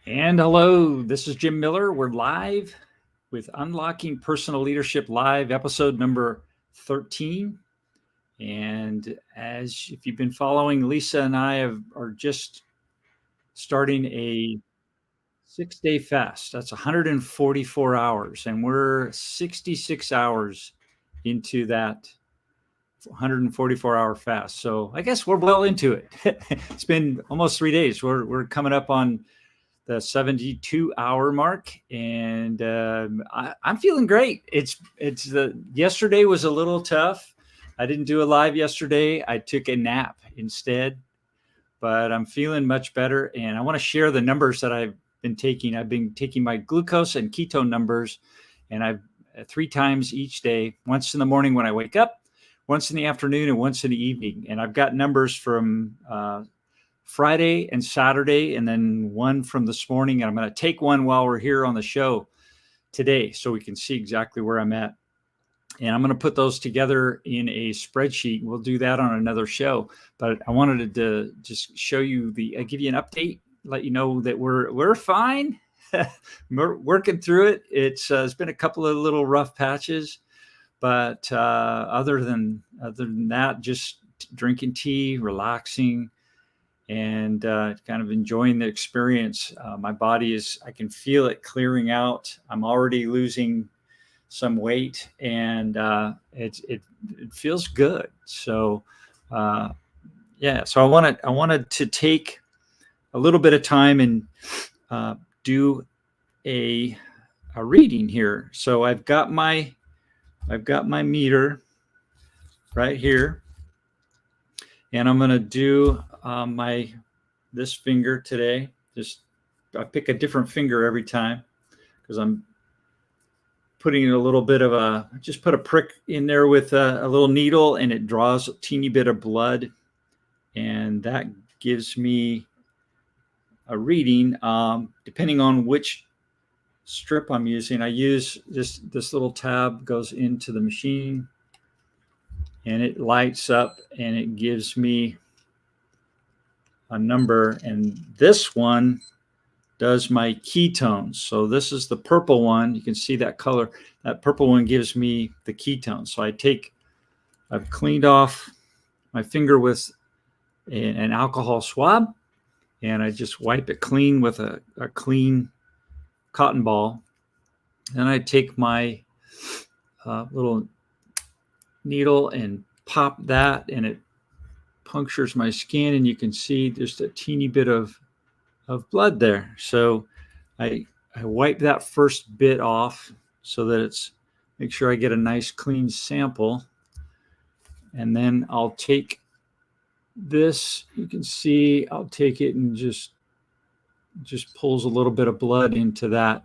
And hello, this is Jim Miller. We're live with Unlocking Personal Leadership Live, episode number 13. And as if you've been following, Lisa and I are just starting a 6-day fast. That's 144 hours, and we're 66 hours into that 144-hour fast. So I guess we're well into it. It's been almost 3 days. We're coming up on the 72-hour mark, and I'm feeling great. Yesterday was a little tough. I didn't do a live yesterday. I took a nap instead, but I'm feeling much better. And I want to share the numbers that I've been taking. I've been taking my glucose and ketone numbers, and I've 3 times each day, once in the morning when I wake up, once in the afternoon, and once in the evening. And I've got numbers from Friday and Saturday, and then one from this morning. And I'm going to take one while we're here on the show today so we can see exactly where I'm at. And I'm going to put those together in a spreadsheet. We'll do that on another show. But I wanted to just show you give you an update, let you know that we're fine. We're working through it. It's been a couple of little rough patches, but other than that, just drinking tea, relaxing, and kind of enjoying the experience. My body I can feel it clearing out. I'm already losing some weight, and it feels good. So so I wanted to take a little bit of time and do a reading here. So I've got my meter right here, and I'm going to do this finger today. I pick a different finger every time because I'm putting a little bit of just put a prick in there with a little needle, and it draws a teeny bit of blood, and that gives me a reading. Depending on which strip I'm using, I use this little tab goes into the machine, and it lights up, and it gives me a number, and this one does my ketones. So this is the purple one. You can see that color. That purple one gives me the ketones. So I've cleaned off my finger with an alcohol swab, and I just wipe it clean with a clean cotton ball. Then I take my little needle and pop that, and it punctures my skin, and you can see just a teeny bit of blood there. So I wipe that first bit off so that make sure I get a nice clean sample. And then I'll take this, you can see, I'll take it and just pulls a little bit of blood into that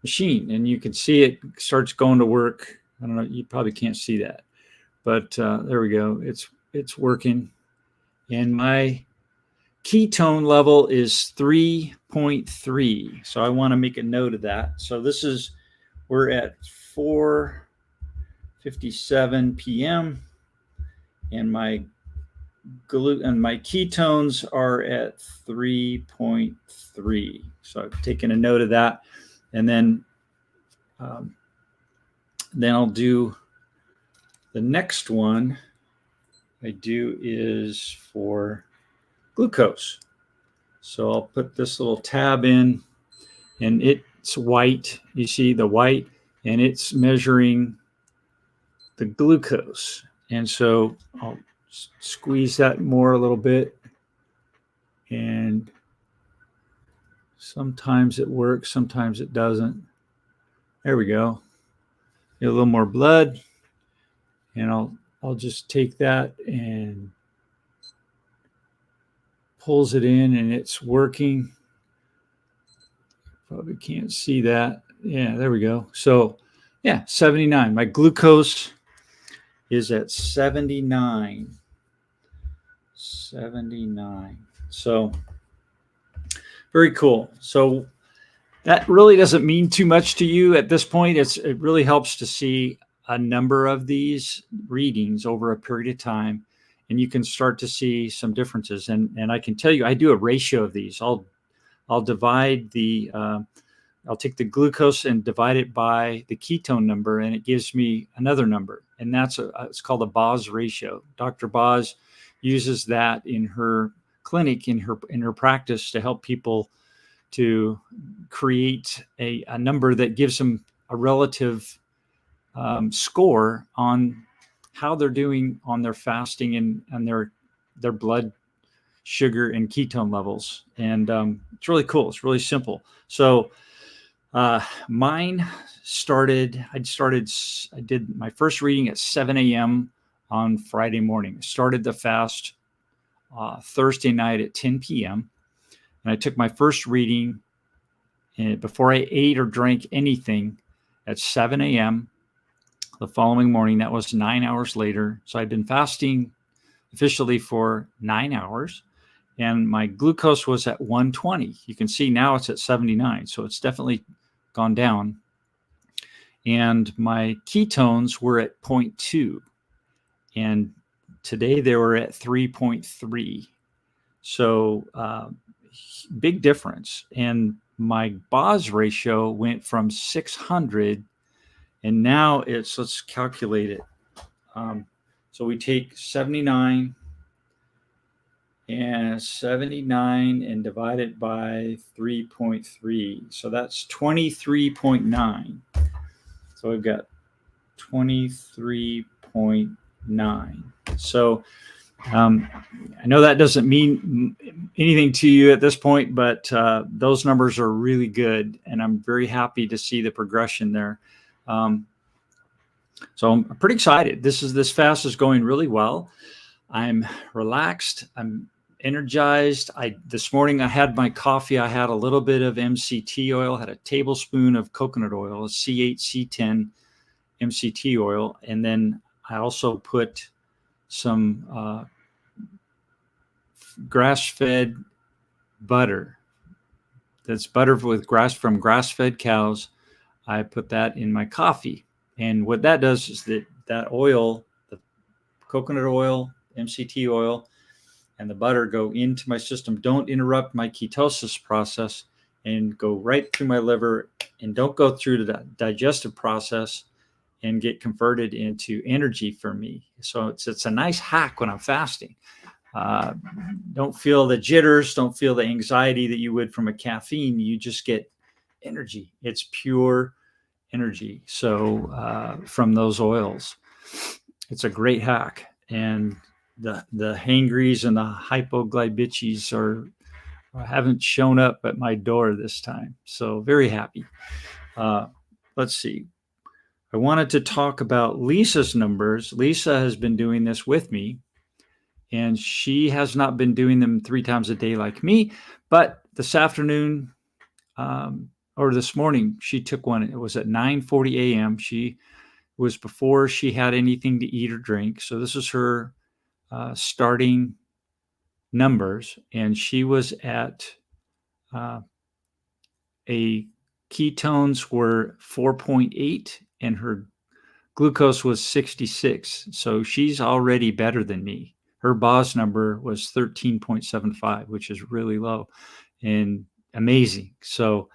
machine, and you can see it starts going to work. I don't know, you probably can't see that, but there we go. It's working. And my ketone level is 3.3. So I want to make a note of that. So we're at 4:57 p.m. and my ketones are at 3.3. So I've taken a note of that, and then I'll do the next one I do is for glucose. So I'll put this little tab in, and it's white. You see the white, and it's measuring the glucose. And so I'll squeeze that more a little bit, and sometimes it works, sometimes it doesn't. There we go. Get a little more blood, and I'll just take that and pulls it in, and it's working. Probably can't see that. Yeah, there we go. So 79. My glucose is at 79. So very cool. So that really doesn't mean too much to you at this point. It really helps to see a number of these readings over a period of time, and you can start to see some differences. And I can tell you, I do a ratio of these. I'll I'll divide the I'll take the glucose and divide it by the ketone number, and it gives me another number, and it's called a Boz ratio. Dr. Boz uses that in her clinic, in her practice, to help people to create a number that gives them a relative score on how they're doing on their fasting and their blood sugar and ketone levels. And it's really cool. It's really simple. So mine started, I did my first reading at 7 a.m. on Friday morning. I started the fast Thursday night at 10 p.m. And I took my first reading before I ate or drank anything at 7 a.m. the following morning. That was 9 hours later. So I'd been fasting officially for 9 hours, and my glucose was at 120. You can see now it's at 79. So it's definitely gone down. And my ketones were at 0.2. And today they were at 3.3. So big difference. And my Boz ratio went from 600, and now let's calculate it. So we take 79 and divide it by 3.3. So that's 23.9. So we've got 23.9. So I know that doesn't mean anything to you at this point, but those numbers are really good, and I'm very happy to see the progression there. So I'm pretty excited. This fast is going really well. I'm relaxed. I'm energized. This morning I had my coffee. I had a little bit of MCT oil, had a tablespoon of coconut oil, a C8, C10 MCT oil, and then I also put some grass-fed butter. That's butter from grass-fed cows. I put that in my coffee. And what that does is that oil, the coconut oil, MCT oil, and the butter go into my system, don't interrupt my ketosis process, and go right through my liver, and don't go through the digestive process and get converted into energy for me. So it's a nice hack when I'm fasting. Don't feel the jitters, don't feel the anxiety that you would from a caffeine. You just get energy. It's pure energy. So from those oils, it's a great hack. And the hangries and the hypoglycemias haven't shown up at my door this time. So very happy. Let's see. I wanted to talk about Lisa's numbers. Lisa has been doing this with me, and she has not been doing them 3 times a day like me. But this afternoon, or this morning, she took one. It was at 9:40 a.m. She was before she had anything to eat or drink. So this is her starting numbers. And she was at ketones were 4.8 and her glucose was 66. So she's already better than me. Her Boz number was 13.75, which is really low and amazing. So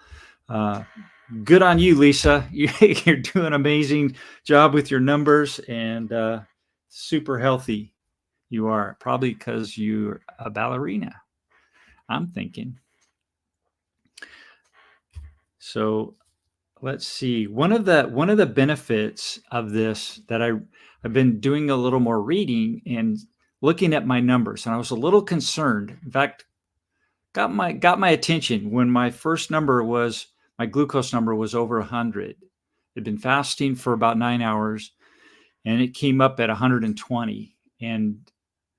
good on you, Lisa. You're doing an amazing job with your numbers, and super healthy you are. Probably because you're a ballerina, I'm thinking. So let's see. One of the benefits of this that I've been doing a little more reading and looking at my numbers, and I was a little concerned. In fact, got my attention when my glucose number was over 100. I'd been fasting for about 9 hours, and it came up at 120. And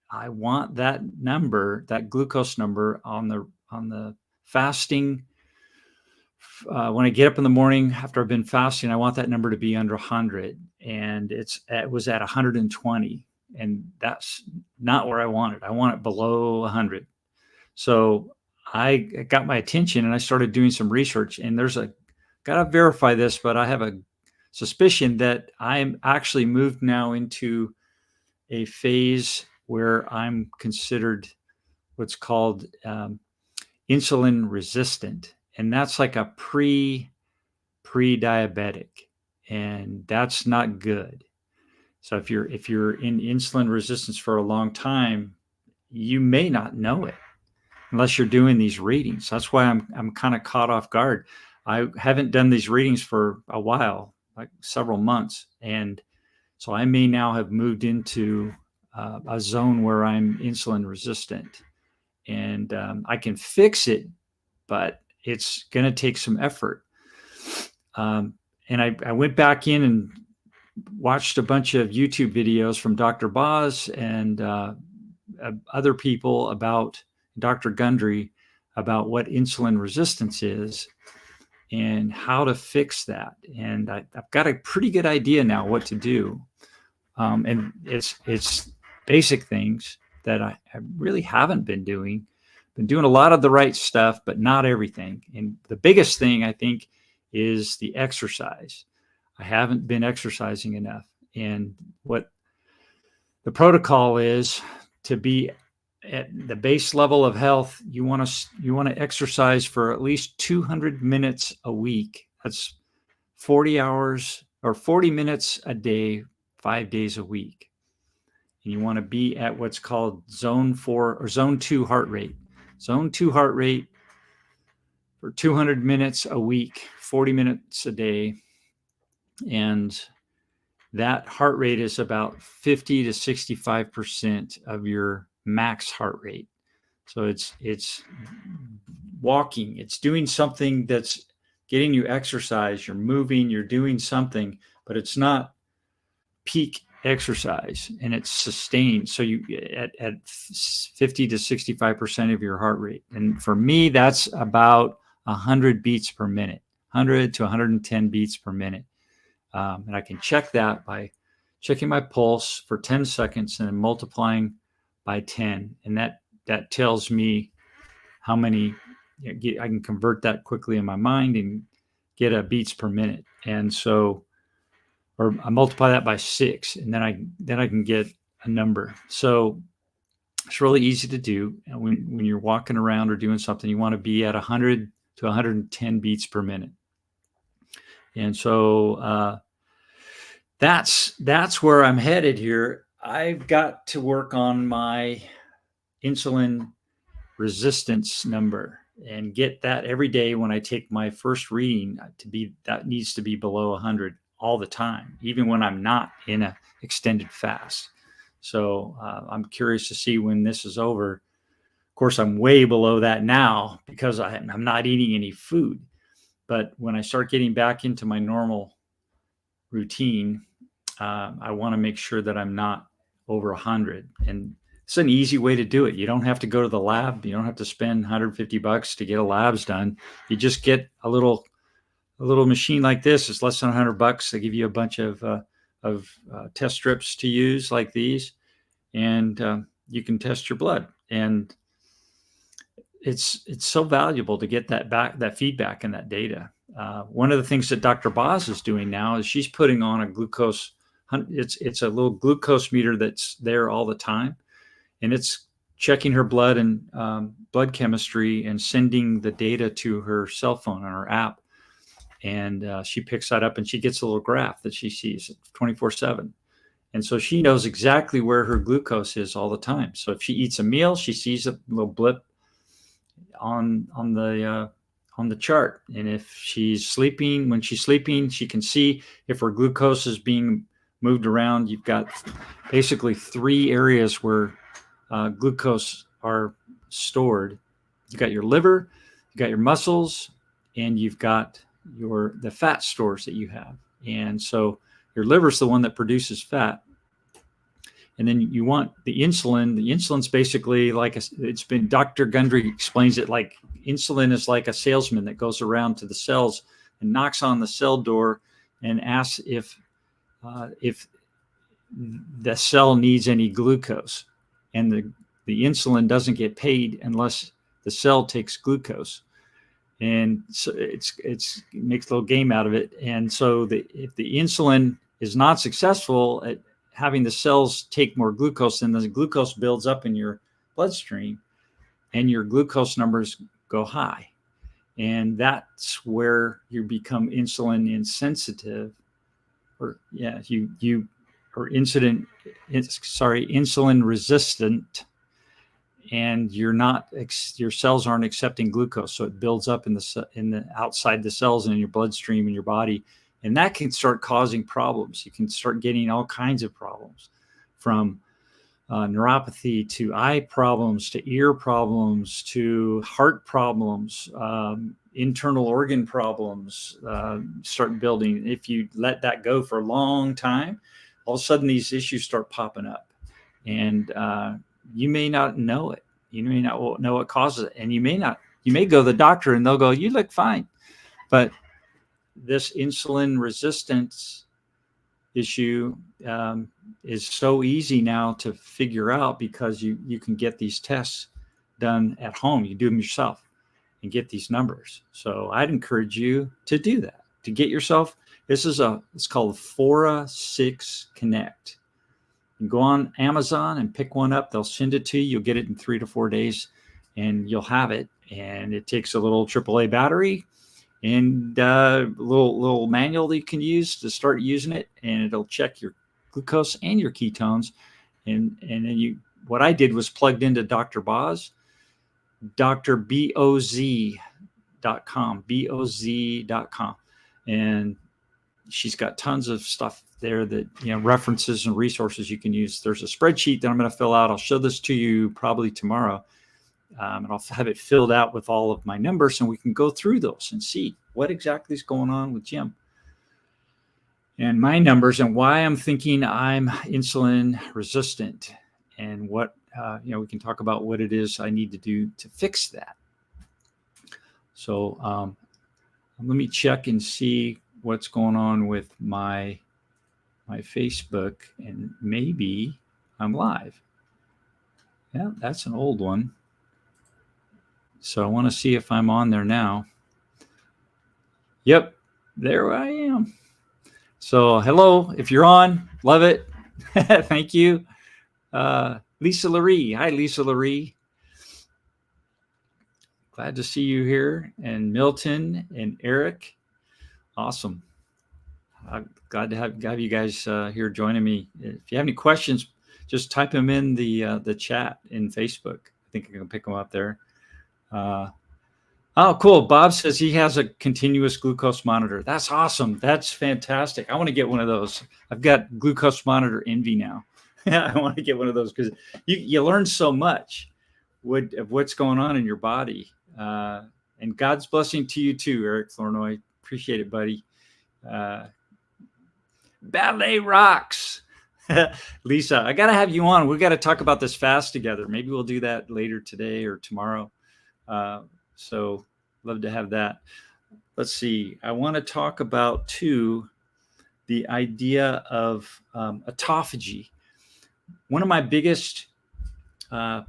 I want that number, that glucose number on the fasting. When I get up in the morning after I've been fasting, I want that number to be under 100, and it was at 120, and that's not where I want it. I want it below 100. So I got my attention, and I started doing some research, and got to verify this, but I have a suspicion that I'm actually moved now into a phase where I'm considered what's called insulin resistant, and that's like a pre-diabetic, and that's not good. So if you're in insulin resistance for a long time, you may not know it unless you're doing these readings. That's why I'm kind of caught off guard. I haven't done these readings for a while, like several months, and so I may now have moved into a zone where I'm insulin resistant, and I can fix it, but it's going to take some effort. And I went back in and watched a bunch of YouTube videos from Dr. Boz and other people about Dr. Gundry about what insulin resistance is and how to fix that. And I've got a pretty good idea now what to do. And it's basic things that I really haven't been doing. Been doing a lot of the right stuff, but not everything. And the biggest thing, I think, is the exercise. I haven't been exercising enough. And what the protocol is to be at the base level of health, you want to exercise for at least 200 minutes a week. That's 40 hours or 40 minutes a day, 5 days a week. And you want to be at what's called zone 4 or zone 2 heart rate. Zone 2 heart rate for 200 minutes a week, 40 minutes a day. And that heart rate is about 50 to 65% of your max heart rate. So it's walking, it's doing something that's getting you exercise, you're moving, you're doing something, but it's not peak exercise, and it's sustained. So you at 50 to 65% of your heart rate. And for me, that's about 100 beats per minute, 100 to 110 beats per minute. And I can check that by checking my pulse for 10 seconds and then multiplying by 10. And that tells me how many, I can convert that quickly in my mind and get a beats per minute. And so, or I multiply that by 6, and then I can get a number. So it's really easy to do. And when you're walking around or doing something, you want to be at 100 to 110 beats per minute. And so that's where I'm headed here. I've got to work on my insulin resistance number and get that every day when I take my first reading that needs to be below 100 all the time, even when I'm not in an extended fast. So I'm curious to see when this is over. Of course, I'm way below that now because I'm not eating any food. But when I start getting back into my normal routine, I want to make sure that I'm not over 100. And it's an easy way to do it. You don't have to go to the lab. You don't have to spend $150 to get a labs done. You just get a little machine like this. It's less than $100. They give you a bunch of test strips to use like these, and you can test your blood. And it's so valuable to get that feedback and that data. One of the things that Dr. Boz is doing now is she's putting on a glucose. It's a little glucose meter that's there all the time, and it's checking her blood and blood chemistry and sending the data to her cell phone on her app. And she picks that up and she gets a little graph that she sees 24/7. And so she knows exactly where her glucose is all the time. So if she eats a meal, she sees a little blip on the chart. And if she's sleeping, when she's sleeping, she can see if her glucose is being moved around. You've got basically 3 areas where glucose are stored. You've got your liver, you've got your muscles, and you've got the fat stores that you have. And so your liver is the one that produces fat. And then you want the insulin. The insulin's basically it's been, Dr. Gundry explains it like insulin is like a salesman that goes around to the cells and knocks on the cell door and asks if the cell needs any glucose. And the insulin doesn't get paid unless the cell takes glucose. And so it makes a little game out of it. And so if the insulin is not successful at having the cells take more glucose, then the glucose builds up in your bloodstream and your glucose numbers go high. And that's where you become insulin insensitive, or you or insulin resistant, and your cells aren't accepting glucose, so it builds up in the outside the cells and in your bloodstream in your body, and that can start causing problems. You can start getting all kinds of problems, from neuropathy to eye problems to ear problems to heart problems, internal organ problems start building. If you let that go for a long time, all of a sudden these issues start popping up, and you may not know it. You may not know what causes it, and you may go to the doctor and they'll go, "You look fine," but this insulin resistance issue is so easy now to figure out, because you can get these tests done at home. You do them yourself and get these numbers. So I'd encourage you to do that, to get yourself. It's called Fora 6 Connect. You go on Amazon and pick one up. They'll send it to you. You'll get it in 3 to 4 days, and you'll have it. And it takes a little AAA battery and a little manual that you can use to start using it, and it'll check your glucose and your ketones. And then what I did was plugged into Dr. Boz, drboz.com, boz.com, and she's got tons of stuff there that, references and resources you can use. There's a spreadsheet that I'm going to fill out. I'll show this to you probably tomorrow. And I'll have it filled out with all of my numbers, and we can go through those and see what exactly is going on with Jim and my numbers, and why I'm thinking I'm insulin resistant, and what, we can talk about what it is I need to do to fix that. So let me check and see what's going on with my Facebook, and maybe I'm live. Yeah, that's an old one. So I want to see if I'm on there now. Yep, there I am. So hello, if you're on, love it. Thank you. Lisa Laree. Hi, Lisa Laree. Glad to see you here. And Milton and Eric. Awesome. I'm glad to have you guys here joining me. If you have any questions, just type them in the chat in Facebook. I think I can pick them up there. Oh, cool. Bob says he has a continuous glucose monitor. That's awesome. That's fantastic. I want to get one of those. I've got glucose monitor envy now. I want to get one of those, because you learn so much of what's going on in your body. And God's blessing to you too, Eric Flournoy. Appreciate it, buddy. Ballet rocks. Lisa, I got to have you on. We got to talk about this fast together. Maybe we'll do that later today or tomorrow. So love to have that. Let's see. I want to talk about too the idea of autophagy. One of my biggest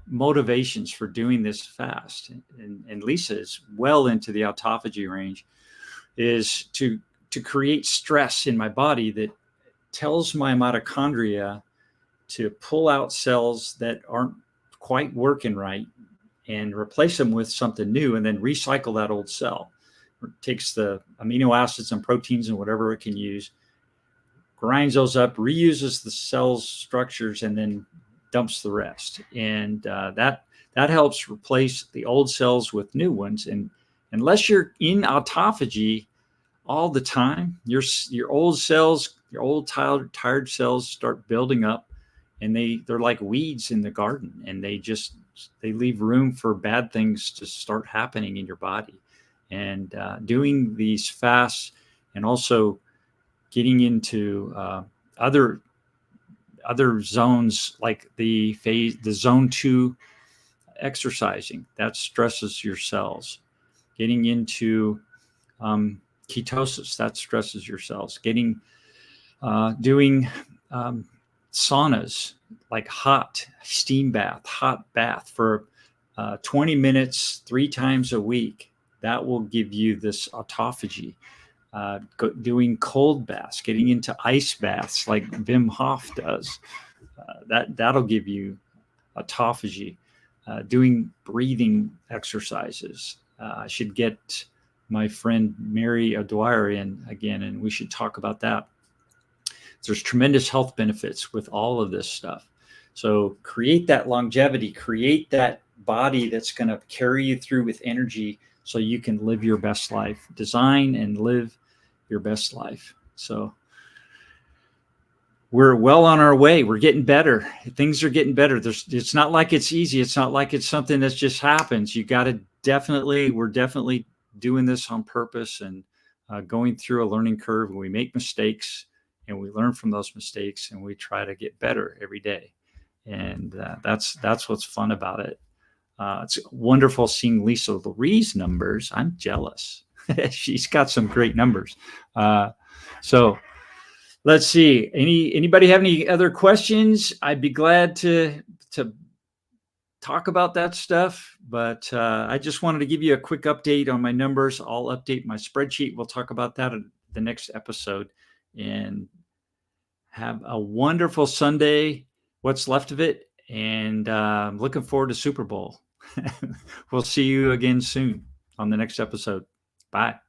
motivations for doing this fast, and Lisa is well into the autophagy range, is to create stress in my body that tells my mitochondria to pull out cells that aren't quite working right and replace them with something new, and then recycle that old cell. It takes the amino acids and proteins and whatever it can use, grinds those up, reuses the cell's structures, and then dumps the rest. And that helps replace the old cells with new ones. And unless you're in autophagy all the time, your old cells, your old tired cells start building up, and they're like weeds in the garden, and they leave room for bad things to start happening in your body. And doing these fasts, and also getting into other zones, like the zone 2 exercising, that stresses your cells. Getting into ketosis, that stresses your cells. Doing saunas, like hot bath for 20 minutes 3 times a week. That will give you this autophagy. Doing cold baths, getting into ice baths like Wim Hof does, that'll give you autophagy. Doing breathing exercises, I should get my friend Mary O'Dwyer in again, and we should talk about that. There's tremendous health benefits with all of this stuff. So create that longevity, create that body that's going to carry you through with energy so you can live your best life. Design and live your best life. So we're well on our way. We're getting better. Things are getting better. It's not like it's easy. It's not like it's something that just happens. You got to we're definitely doing this on purpose and going through a learning curve. And we make mistakes and we learn from those mistakes and we try to get better every day. And that's what's fun about it. It's wonderful seeing Lisa Lurie's numbers. I'm jealous. She's got some great numbers. So let's see. Anybody have any other questions? I'd be glad to talk about that stuff. But I just wanted to give you a quick update on my numbers. I'll update my spreadsheet. We'll talk about that in the next episode. And have a wonderful Sunday, what's left of it. And I'm looking forward to Super Bowl. We'll see you again soon on the next episode. Bye.